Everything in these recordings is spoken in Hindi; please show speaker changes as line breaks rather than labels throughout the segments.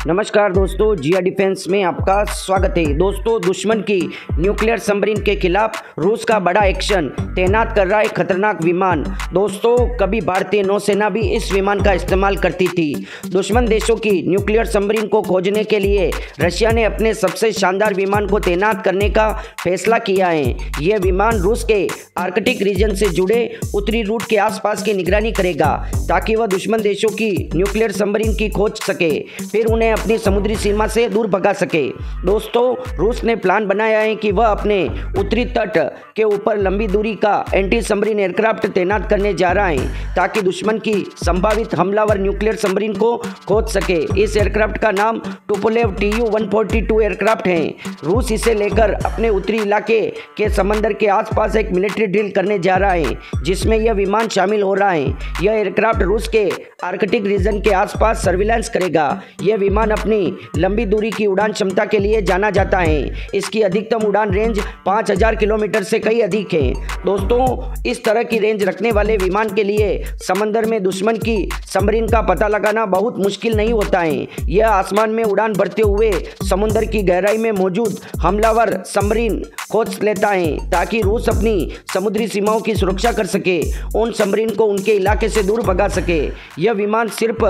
नमस्कार दोस्तों, जिया डिफेंस में आपका स्वागत है। दोस्तों, दुश्मन की न्यूक्लियर सबमरीन के खिलाफ रूस का बड़ा एक्शन, तैनात कर रहा है खतरनाक विमान। दोस्तों, कभी भारतीय नौसेना भी इस विमान का इस्तेमाल करती थी। दुश्मन देशों की न्यूक्लियर सबमरीन को खोजने के लिए रशिया ने अपने सबसे शानदार विमान को तैनात करने का फैसला किया है। यह विमान रूस के आर्कटिक रीजन से जुड़े उत्तरी रूट के आसपास की निगरानी करेगा ताकि वह दुश्मन देशों की न्यूक्लियर सबमरीन की खोज सके, फिर उन्हें अपनी समुद्री सीमा से दूर भगा सके। दोस्तों, रूस ने प्लान बनाया है कि वह अपने उत्तरी तट के ऊपर लंबी दूरी का एंटी सबमरीन एयरक्राफ्ट तैनात करने जा रहा है ताकि दुश्मन की संभावित हमलावर न्यूक्लियर सबमरीन को खोज सके। इस एयरक्राफ्ट का नाम टुपोलेव Tu-142 एयरक्राफ्ट है। रूस इसे लेकर अपने उत्तरी इलाके के समंदर के आसपास एक मिलिट्री ड्रिल करने जा रहा है जिसमें यह विमान शामिल हो रहा है। यह एयरक्राफ्ट रूस के आर्कटिक रीजन के आसपास सर्विलांस करेगा। यह विमान अपनी लंबी दूरी की उड़ान क्षमता के लिए जाना जाता है। इसकी अधिकतम उड़ान रेंज 5000 किलोमीटर से कई अधिक है। दोस्तों, इस तरह की रेंज रखने वाले विमान के लिए समंदर में दुश्मन की सबमरीन का पता लगाना बहुत मुश्किल नहीं होता है। यह आसमान में उड़ान भरते हुए समुद्र की गहराई में मौजूद हमलावर सबमरीन खोज लेता है ताकि रूस अपनी समुद्री सीमाओं की सुरक्षा कर सके, उन सबमरीन को उनके इलाके से दूर भगा सके। यह विमान सिर्फ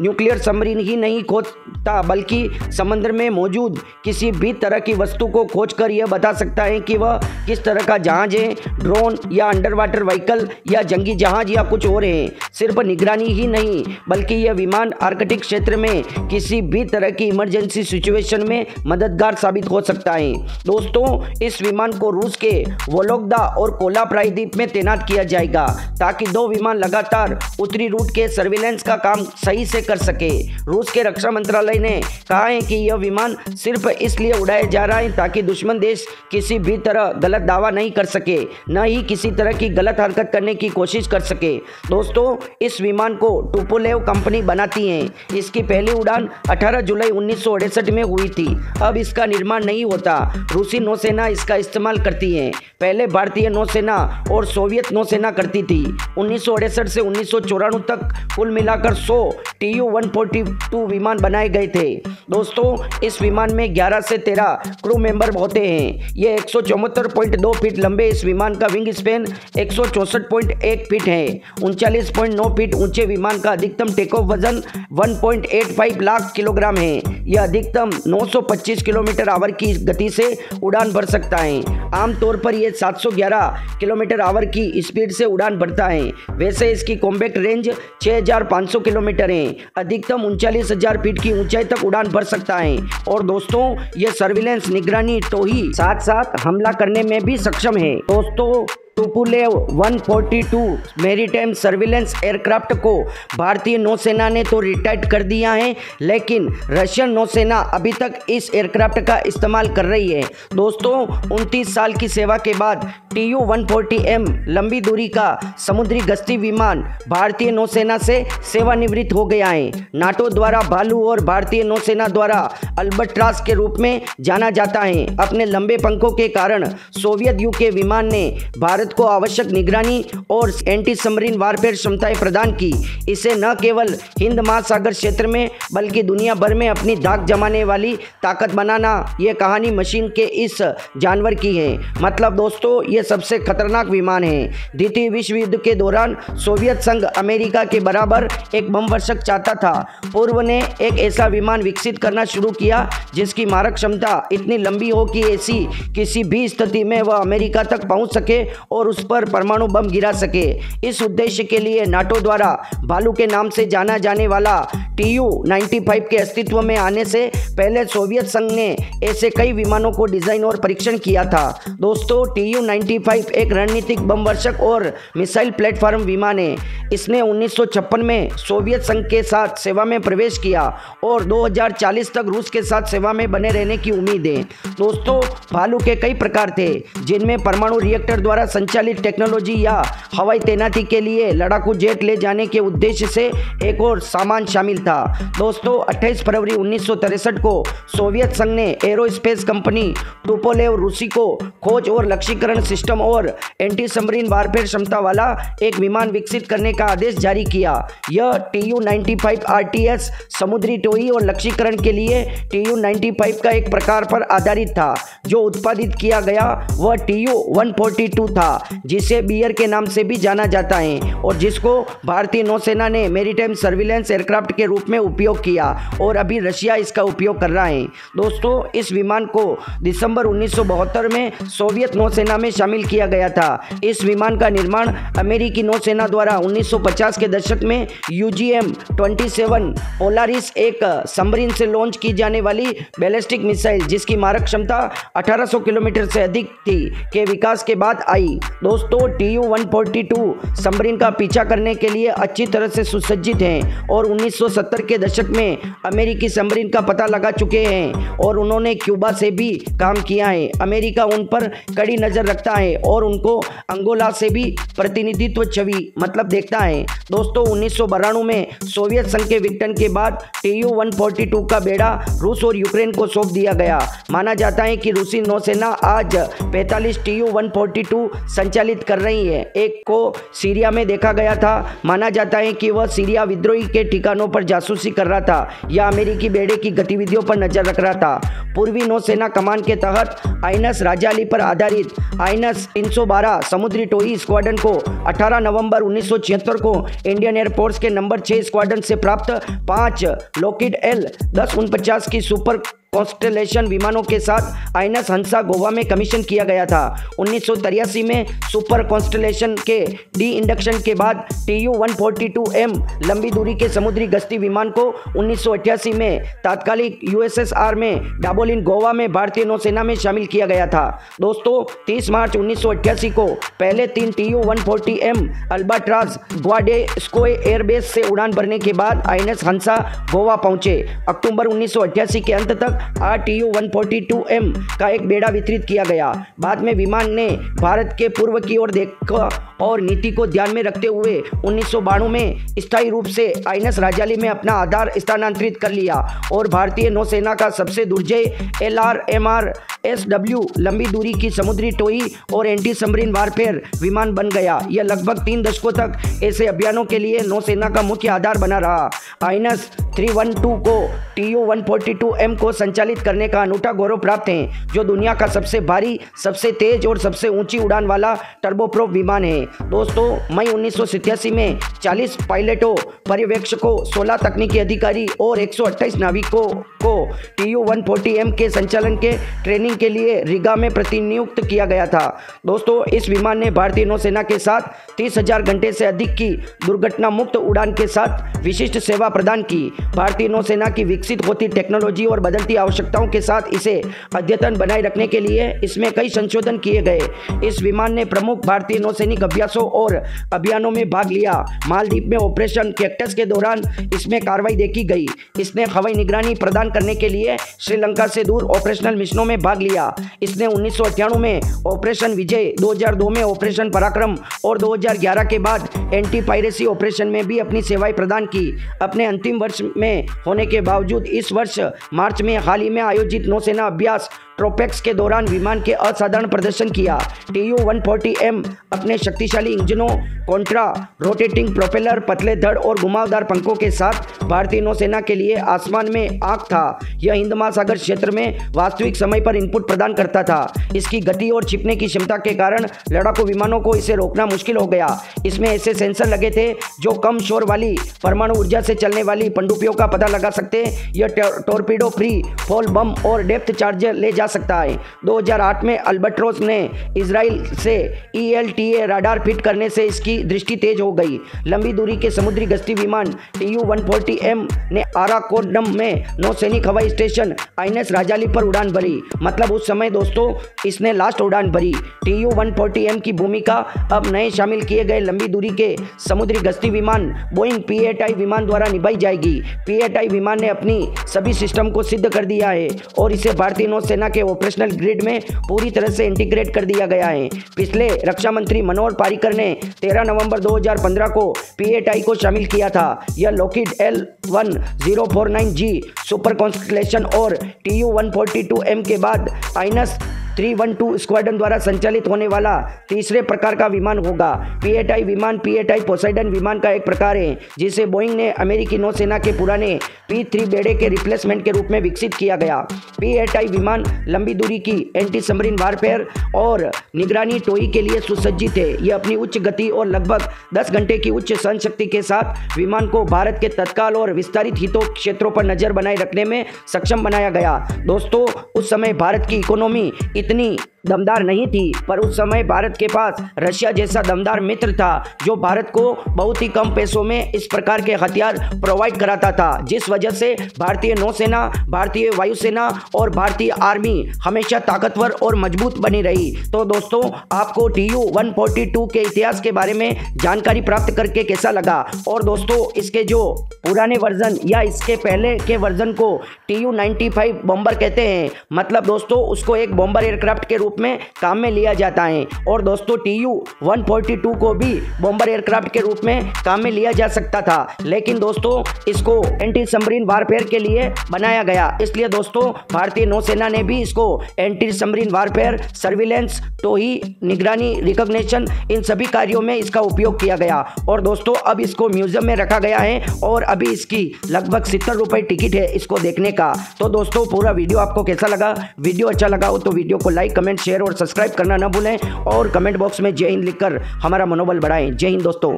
न्यूक्लियर सबमरीन ही नहीं खोजता बल्कि समंदर में मौजूद किसी भी तरह की वस्तु को खोजकर यह बता सकता है कि वह किस तरह का जहाज है, ड्रोन या अंडर वाटर व्हीकल या जंगी जहाज या कुछ और है। सिर्फ निगरानी ही नहीं बल्कि यह विमान आर्कटिक क्षेत्र में किसी भी तरह की इमरजेंसी सिचुएशन में मददगार साबित हो सकता है। दोस्तों, इस विमान को रूस के वोलोगदा और कोला प्रायद्वीप में तैनात किया जाएगा ताकि दो विमान लगातार उत्तरी रूट के सर्विलेंस का काम सही से कर सके। रूस के रक्षा मंत्रालय ने कहा है कि यह विमान सिर्फ इसलिए उड़ाया जा रहा है ताकि दुश्मन देश किसी भी तरह गलत दावा नहीं कर सके, न ही किसी तरह की गलत हरकत करने की कोशिश कर सके। दोस्तों, इस विमान को टुपोलेव कंपनी बनाती है। इसकी पहली उड़ान 18 जुलाई 1968 में हुई थी। अब इसका निर्माण नहीं होता। रूसी नौसेना इसका इस्तेमाल करती है। पहले भारतीय नौसेना और सोवियत नौसेना करती थी। 1968 से 1994 तक कुल मिलाकर 100 Tu-142 विमान बनाए गए थे। दोस्तों, इस विमान में 11 से 13 क्रू मेंबर होते हैं। ये 174.2 फीट लंबे इस विमान का विंग स्पेन 164.1 फीट है। 39.9 फीट ऊंचे विमान का अधिकतम टेक ऑफ वजन 1.85 लाख किलोग्राम है। यह अधिकतम 925 किलोमीटर आवर की गति से उड़ान भर सकता है। आमतौर पर यह 711 किलोमीटर आवर की स्पीड से उड़ान भरता है। वैसे इसकी कॉम्पैक्ट रेंज 6500 किलोमीटर है। अधिकतम 39000 फीट की ऊंचाई तक उड़ान भर सकता है। और दोस्तों, यह सर्विलेंस, निगरानी, टोही साथ साथ हमला करने में भी सक्षम है। दोस्तों, टुपोलेव 142 मैरीटाइम सर्विलेंस एयरक्राफ्ट को भारतीय नौसेना ने तो रिटायर्ड कर दिया है, लेकिन रशियन नौसेना अभी तक इस एयरक्राफ्ट का इस्तेमाल कर रही है। दोस्तों, 29 साल की सेवा के बाद Tu-140M लंबी दूरी का समुद्री गश्ती विमान भारतीय नौसेना से सेवानिवृत्त हो गया है। नाटो द्वारा भालू और भारतीय नौसेना द्वारा अल्बाट्रॉस के रूप में जाना जाता है। अपने लंबे पंखों के कारण सोवियत युग के विमान ने भारत को आवश्यक निगरानी और एंटी सबमरीन वारफेयर क्षमताएं प्रदान की। इसे न केवल हिंद महासागर क्षेत्र में बल्कि दुनिया भर में अपनी दाग जमाने वाली ताकत बनाना, यह कहानी मशीन के इस जानवर की है। मतलब दोस्तों, यह सबसे खतरनाक विमान है। द्वितीय विश्व युद्ध के दौरान सोवियत संघ अमेरिका के बराबर एक बम वर्षक चाहता था। पूर्व ने एक ऐसा विमान विकसित करना शुरू किया जिसकी मारक क्षमता इतनी लंबी हो कि ऐसी किसी भी स्थिति में वह अमेरिका तक पहुंच सके और उस पर परमाणु बम गिरा सके। इस उद्देश्य के लिए नाटो द्वारा भालू के नाम से जाना जाने वाला Tu-95 के अस्तित्व में आने से पहले सोवियत संघ ने ऐसे कई विमानों को डिजाइन और परीक्षण किया था। दोस्तों, Tu-95 एक रणनीतिक बम वर्षक और मिसाइल प्लेटफॉर्म विमान है। इसने 1956 में सोवियत संघ के साथ सेवा में प्रवेश किया और 2040 तक रूस के साथ सेवा में बने रहने की उम्मीद है। दोस्तों, भालू के कई प्रकार थे जिनमें परमाणु रिएक्टर द्वारा संचालित टेक्नोलॉजी या हवाई तैनाती के लिए लड़ाकू जेट ले जाने के उद्देश्य से एक और सामान शामिल था। दोस्तों 28 फरवरी 1963 को सोवियत संघ ने एरोस्पेस कंपनी टुपोलेव रूसी को खोज और लक्ष्यीकरण सिस्टम और एंटी सबमरीन वारफेयर क्षमता वाला एक विमान विकसित करने का आदेश जारी किया। यह Tu-95 RTS समुद्री टोई और लक्ष्यीकरण के लिए Tu-95 का एक प्रकार पर आधारित था। जो उत्पादित किया गया वह Tu-142 था, जिसे बियर के नाम से भी जाना जाता है और जिसको भारतीय नौसेना ने मैरीटाइम सर्विलेंस एयरक्राफ्ट के रूप में उपयोग किया और अभी रशिया इसका उपयोग कर रहा है। दोस्तों इस विमान को दिसंबर 1972 में सोवियत नौसेना में शामिल किया गया था। इस विमान का निर्माण अमेरिकी नौसेना द्वारा 1950 के दशक में UGM-27 पोलारिस एक सबमरीन से लॉन्च की जाने वाली बैलिस्टिक मिसाइल जिसकी मारक क्षमता 1800 किलोमीटर से अधिक थी के विकास के बाद आई। दोस्तों Tu-142 सबमरीन का पीछा करने के लिए अच्छी तरह से सुसज्जित हैं और 1970 के दशक में अमेरिकी सबमरीन का पता लगा चुके हैं और उन्होंने क्यूबा से भी काम किया है। अमेरिका उन पर कड़ी नज़र रखता है और उनको अंगोला से भी प्रतिनिधित्व छवि मतलब देखता है। दोस्तों 1992 में सोवियत संघ के विघटन के बाद Tu-142 का बेड़ा रूस और यूक्रेन को सौंप दिया गया। माना जाता है कि रूसी नौसेना आज 45 Tu-142 संचालित कर रही है। एक को सीरिया में देखा गया था। माना जाता है कि वह सीरिया विद्रोही के ठिकानों पर जासूसी कर रहा था या अमेरिकी बेड़े की गतिविधियों पर नजर रख रहा था। पूर्वी नौसेना कमान के तहत आइनस राजा अली पर आधारित आइनस 312 समुद्री टोई स्क्वाड्रन को 18 नवंबर 1976 को इंडियन एयरफोर्स के नंबर 6 स्क्वाड्रन से प्राप्त 5 लॉकहीड L-1049 की सुपर कॉन्स्टेलेशन विमानों के साथ आइनस हंसा गोवा में कमीशन किया गया था। 1983 में सुपर कॉन्स्टेलेशन के डी इंडक्शन के बाद Tu-142M लंबी दूरी के समुद्री गश्ती विमान को 1988 में तात्कालिक USSR में डाबोलिन गोवा में भारतीय नौसेना में शामिल किया गया था। दोस्तों 30 मार्च 1988 को पहले 3 Tu-140M अल्बाट्रास ग्वाडेस्कोए एयरबेस से उड़ान भरने के बाद आइनस हंसा गोवा पहुंचे। अक्टूबर 1988 के अंत तक Tu-142M का एक बेड़ा वितरित किया गया। बाद में विमान ने भारत के पूर्व की ओर देखा और नीति को ध्यान में रखते हुए 1992 में स्थायी रूप से आइनस राजाली में अपना आधार स्थानांतरित कर लिया और भारतीय नौसेना का सबसे दुर्जय LRMR-SW लंबी दूरी की समुद्री टोई और एंटी सबमरीन वारफेयर विमान बन गया। यह लगभग 3 दशकों तक ऐसे अभियानों के लिए नौसेना का मुख्य आधार बना रहा। आइनस 312 को Tu-142M को संचालित करने का अनूठा गौरव प्राप्त है, जो दुनिया का सबसे भारी, सबसे तेज और सबसे ऊंची उड़ान वाला टर्बोप्रोप विमान है। दोस्तों मई 1987 में 40 पायलटों, पर्यवेक्षकों, 16 तकनीकी अधिकारी और 128 नाविकों को Tu-140M के संचालन के ट्रेनिंग के लिए रीगा में प्रतिनियुक्त किया गया था। दोस्तों इस विमान ने भारतीय नौसेना के साथ 30,000 घंटे से अधिक की दुर्घटना मुक्त उड़ान के साथ विशिष्ट सेवा प्रदान की। भारतीय नौसेना की विकसित होती टेक्नोलॉजी और बदलती आवश्यकताओं के साथ इसे अद्यतन बनाए रखने के लिए इसमें कई संशोधन किए गए। इस विमान ने प्रमुख भारतीय नौसैनिक अभ्यासों और अभियानों में भाग लिया। मालदीव में ऑपरेशन कैक्टस के दौरान इसमें कार्रवाई देखी गई। इसने हवाई निगरानी प्रदान करने के लिए श्रीलंका से दूर ऑपरेशनल मिशनों में भाग लिया। इसने 1998 में ऑपरेशन विजय, 2002 में ऑपरेशन पराक्रम और 2011 के बाद एंटी पायरेसी ऑपरेशन में भी अपनी सेवाएं प्रदान की। अपने अंतिम वर्ष में होने के बावजूद इस वर्ष मार्च में हाल ही में आयोजित नौसेना अभ्यास ट्रोपेक्स के दौरान विमान के असाधारण प्रदर्शन किया। Tu-140M अपने शक्तिशाली इंजनों, कॉन्ट्रा रोटेटिंग प्रोपेलर, पतले धड़ और घुमावदार पंखों के साथ भारतीय नौसेना के लिए आसमान में आंख था। यह हिंद महासागर क्षेत्र में वास्तविक समय पर इनपुट प्रदान करता था। इसकी गति और छिपने की क्षमता के कारण लड़ाकू विमानों को इसे रोकना मुश्किल हो गया। इसमें ऐसे सेंसर लगे थे जो कम शोर वाली परमाणु ऊर्जा से चलने वाली पनडुब्बियों का पता लगा सकते। यह टॉर्पीडो फ्री फॉल बम और डेप्थ चार्जर ले जा सकता है। 2008 में अल्बाट्रोस ने इजराइल से ELTA राडार फिट करने से इसकी दृष्टि तेज हो गई। लंबी दूरी के समुद्री गश्ती विमान Tu-140M ने आराकोनम में नौसैनिक हवाई स्टेशन आइनस राजाली पर उड़ान भरी। मतलब उस समय दोस्तों इसने लास्ट उड़ान भरी। Tu-140M की भूमिका अब नए शामिल किए गए लंबी दूरी के समुद्री गश्ती विमान बोइंग P-8I विमान द्वारा निभाई जाएगी। P-8I विमान ने अपनी सभी सिस्टम को सिद्ध कर दिया है और इसे भारतीय नौसेना के के ऑपरेशनल ग्रिड में पूरी तरह से इंटीग्रेट कर दिया गया है। पिछले रक्षा मंत्री मनोहर पर्रिकर ने 13 नवंबर 2015 को P-8I को शामिल किया था। यह लॉकहीड L1049G सुपर कॉन्स्टलेशन और Tu-142M के बाद आइनस 312 स्क्वाड्रन द्वारा संचालित होने वाला तीसरे प्रकार का विमान होगा। P-8I विमान P-8I पोसाइडन विमान का एक प्रकार है जिसे बोइंग ने अमेरिकी नौसेना के पुराने P-3 बेड़े के रिप्लेसमेंट के रूप में विकसित किया गया। P-8I विमान लंबी दूरी की एंटी सबमरीन वारफेयर और निगरानी टोई के लिए सुसज्जित है। यह अपनी उच्च गति और लगभग 10 घंटे की उच्च सहन शक्ति के साथ विमान को भारत के तत्काल और विस्तारित हितों क्षेत्रों पर नजर बनाए रखने में सक्षम बनाया गया। दोस्तों, उस समय भारत की इकोनॉमी इतनी दमदार नहीं थी, पर उस समय भारत के पास रशिया जैसा दमदार मित्र था जो भारत को बहुत ही कम पैसों में इस प्रकार के हथियार प्रोवाइड कराता था, जिस वजह से भारतीय नौसेना, भारतीय वायुसेना और भारतीय आर्मी हमेशा ताकतवर और मजबूत बनी रही। तो दोस्तों, आपको Tu-142 के इतिहास के बारे में जानकारी प्राप्त करके कैसा लगा? और दोस्तों, इसके जो पुराने वर्जन या इसके पहले के वर्जन को Tu-95 बॉम्बर कहते हैं। मतलब दोस्तों, उसको एक बॉम्बर एयरक्राफ्ट के रूप में काम में लिया जाता है। और दोस्तों, Tu-142 को भी बॉम्बर एयरक्राफ्ट के रूप में काम में लिया जा सकता था, लेकिन दोस्तों इसको एंटी सबमरीन वारफेयर के लिए बनाया गया। इसलिए दोस्तों, भारतीय नौसेना ने भी इसको एंटी सबमरीन वारफेयर, सर्विलेंस, टोही, निगरानी, रिकॉग्निशन, इन सभी कार्यों में इसका उपयोग किया गया। और दोस्तों, अब इसको म्यूजियम में रखा गया है और अभी इसकी लगभग 70 रुपये टिकट है इसको देखने का। तो दोस्तों, पूरा वीडियो आपको कैसा लगा? वीडियो अच्छा लगा हो तो वीडियो को लाइक, कमेंट, शेयर और सब्सक्राइब करना ना भूलें और कमेंट बॉक्स में जय हिंद लिखकर हमारा मनोबल बढ़ाएं। जय हिंद दोस्तों।